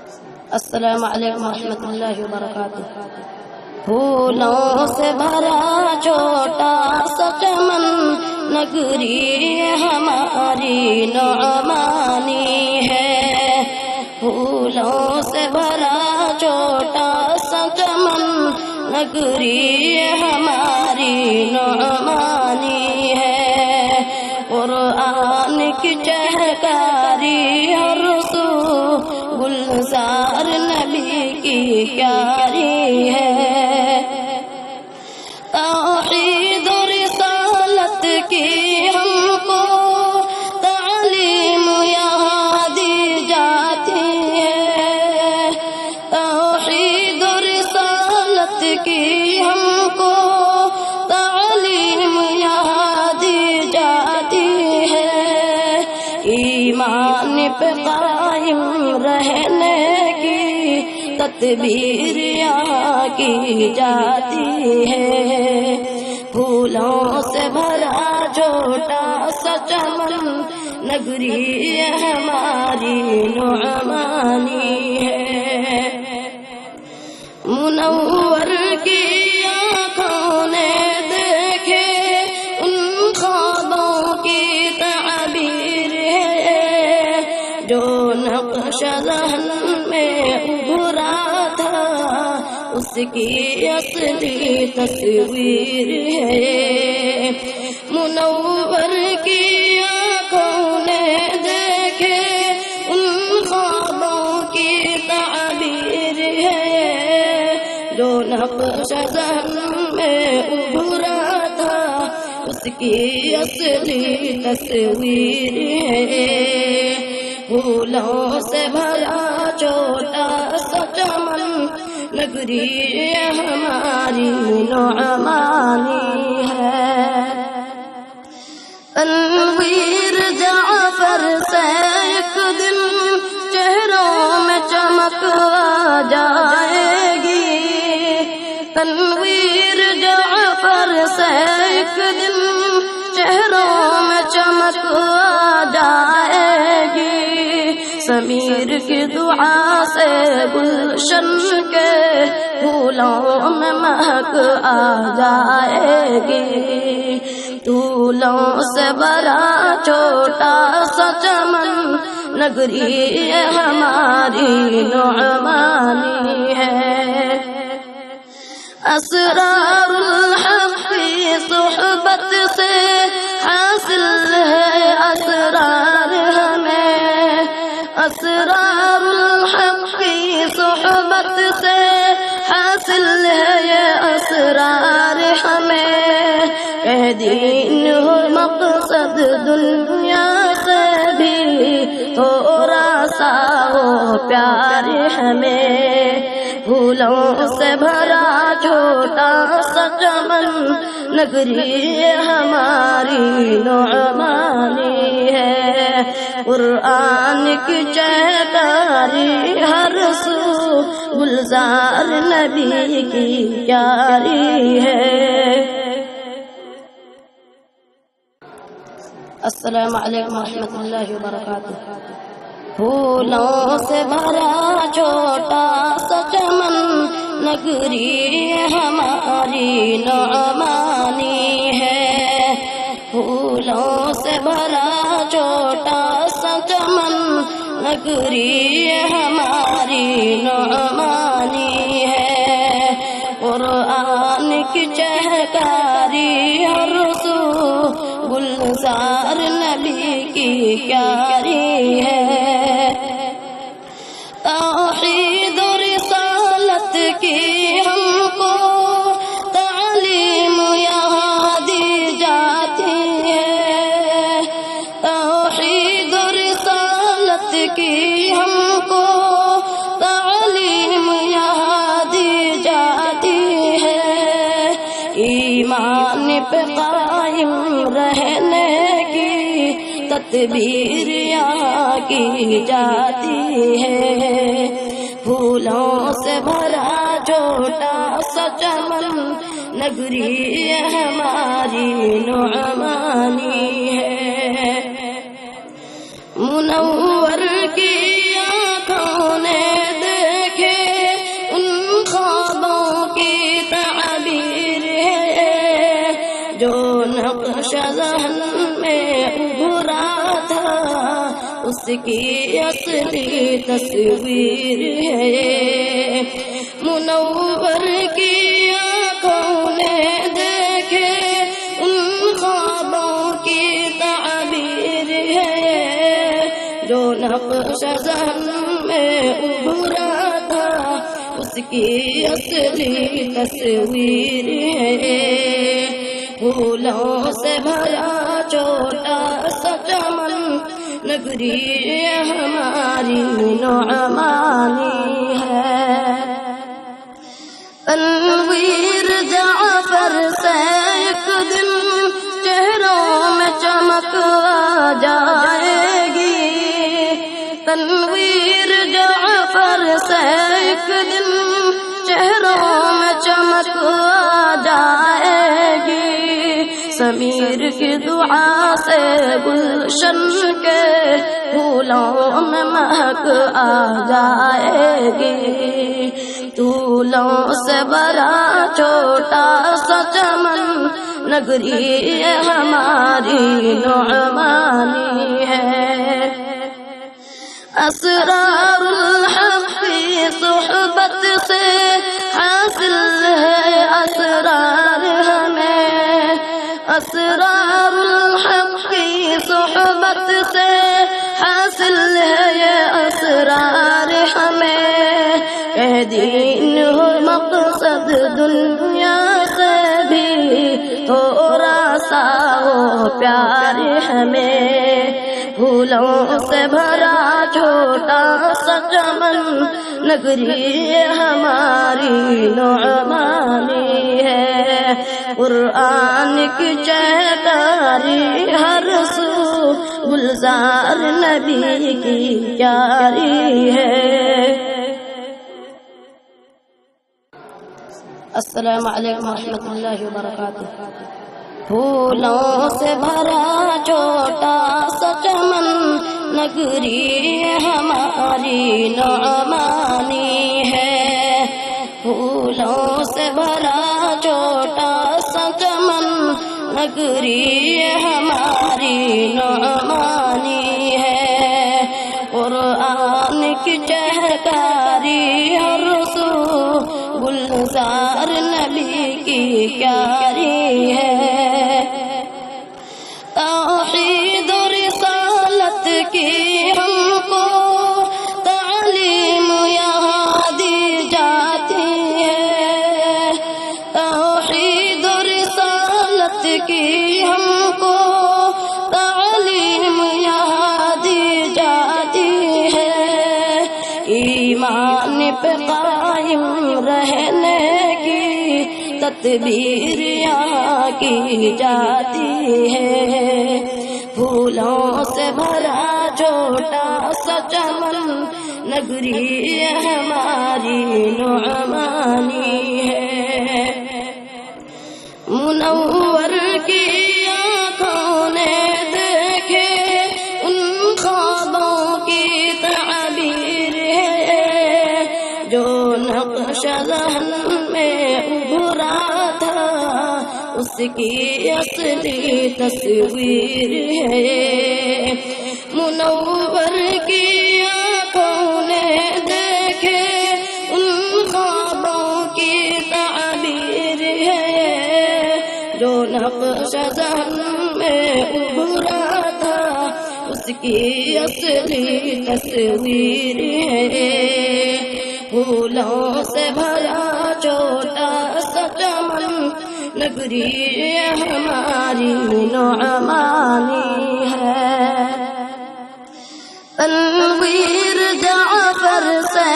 السلام علیکم ورحمۃ اللہ وبرکاتہ۔ پھولوں سے بھرا چھوٹا سا چمن، نگری ہماری نعمانی ہے۔ پھولوں سے بھرا چھوٹا سا چمن، نگری ہماری نعمانی ہے۔ قرآن کی چہکاری اور سو گلزار نبی کی پیاری ہے۔ توحید و رسالت کی ہم کو تعلیم یہاں دی جاتی ہے۔ توحید و رسالت کی ہم کو تعلیم یہاں دی جاتی ہے۔ ایمان پہ قائم رہنے کی تدبیر یہاں کی جاتی ہے۔ پھولوں سے بھرا چھوٹا سا چمن، نگری ہماری نعمانی ہے۔ منور کی آنکھوں نے دیکھے ان خوابوں کی تعبیر ہے، جو نقش ذہن میں ابھرا تھا اس کی اصلی تصویر ہے۔ منور کی آنکھوں نے دیکھے ان خوابوں کی تعبیر ہے، جو نقش ذہن میں ابھرا تھا اس کی اصلی تصویر ہے۔ پھولوں سے بھرا چھوٹا سا چمن، نگری ہماری نعمانی ہے۔ تنویر جعفر سے ایک دن چہروں میں چمک آ جائے گی۔ تنویر جعفر سے ایک دن چہروں میں چمک آ جائے گی۔ ضمیر کی دعا سے گلشن کے پھولوں میں مہک آ جائے گی۔ پھولوں سے بھرا چھوٹا سا چمن، نگری ہماری نعمانی ہے۔ اسرار الحق کی صحبت سے حاصل ہے اسرار ہمیں۔ اسرار الحق کی صحبت سے حاصل ہے یہ اسرار ہمیں۔ کہ دین ہو مقصد دنیا سے بھی تھوڑا سا ہو پیار ہمیں۔ پھولوں سے بھرا چھوٹا سا چمن، نگری ہماری نعمانی ہے۔ قرآن کی چہکاری ہر سو گلزار نبی کی پیاری ہے۔ السلام علیکم ورحمۃ اللہ وبرکاتہ۔ پھولوں سے بھرا چھوٹا سا چمن، نگری ہماری نعمانی ہے۔ پھولوں سے بھرا چھوٹا سا چمن، نگری ہماری نعمانی ہے۔ قرآن کی چہکاری اور سو گلزار نبی کی پیاری ہے۔ توحید و رسالت کی ہم کو تعلیم یہاں دی جاتی ہے۔ توحید و رسالت کی ہم کو تعلیم یہاں دی جاتی ہے۔ ایمان پہ قائم رہنے کی تدبیر یہاں کی جاتی ہے۔ پھولوں سے بھرا چھوٹا سا چمن، نگری ہماری نعمانی ہے۔ منور کی آنکھوں نے ذہن میں ابھرا تھا، اس کی اصلی تصویر ہے۔ منور کی آنکھوں نے دیکھے ان خوابوں کی تعبیر ہے، جو نقش ذہن میں ابھرا تھا اس کی اصلی تصویر ہے۔ پھولوں سے بھرا چھوٹا سا چمن نگری ہماری نعمانی ہے۔ تنویر جعفر سے ایک دن چہروں میں چمک آ جائے گی، تنویر جعفر سے ایک دن چہروں میں چمک آ جائے گی، ضمیر کی دعا سے گلشن کے پھولوں میں مہک آ جائے گی۔ طولوں سے بھرا چھوٹا سا چمن نگری ہماری نعمانی ہے۔ اسرار الحق کی صحبت سے حاصل ہے اسرار ہمیں، اسرار الحق کی صحبت سے حاصل ہے یہ اسرار ہمیں۔ کہ دین ہو مقصد دنیا سے بھی تھوڑا سا ہو پیار ہمیں، پھولوں سے بھرا چھوٹا سا چمن نگری ہماری نعمانی ہے۔ قرآن کی چہکاری ہر سو گلزار نبی کی پیاری ہے۔ السلام علیکم ورحمۃ اللہ وبرکاتہ۔ پھولوں سے بھرا چھوٹا سا چمن نگری ہماری نعمانی ہے، پھولوں سے بھرا چھوٹا سا چمن نگری ہماری نعمانی ہے۔ قرآن کی چہکاری ہر سو گلزار نبی کی پیاری ہے۔ توحید و رسالت کی ہم کو تعلیم یہاں دی جاتی ہے، توحید و رسالت کی ہم کو تعلیم یہاں دی جاتی ہے۔ ایمان پہ قائم رہنے کی تدبیر یہاں کی جاتی ہے، پھولوں سے بھرا چھوٹا سا چمن نگری ہماری نعمانی ہے۔ منور کی آنکھوں نے دیکھے ان خوابوں کی تعبیر ہے، جو نقش ذہن میں ابھرا تھا اس کی اصلی تصویر ہے۔ منور کی آنکھوں نے دیکھے ان خوابوں کی تعبیر ہے، جو نقش ذہن میں ابھرا تھا اس کی اصلی تصویر ہے۔ پھولوں سے بھرا چھوٹا سا چمن نگری ہماری نعمانی ہے۔ تنویر جعفر سے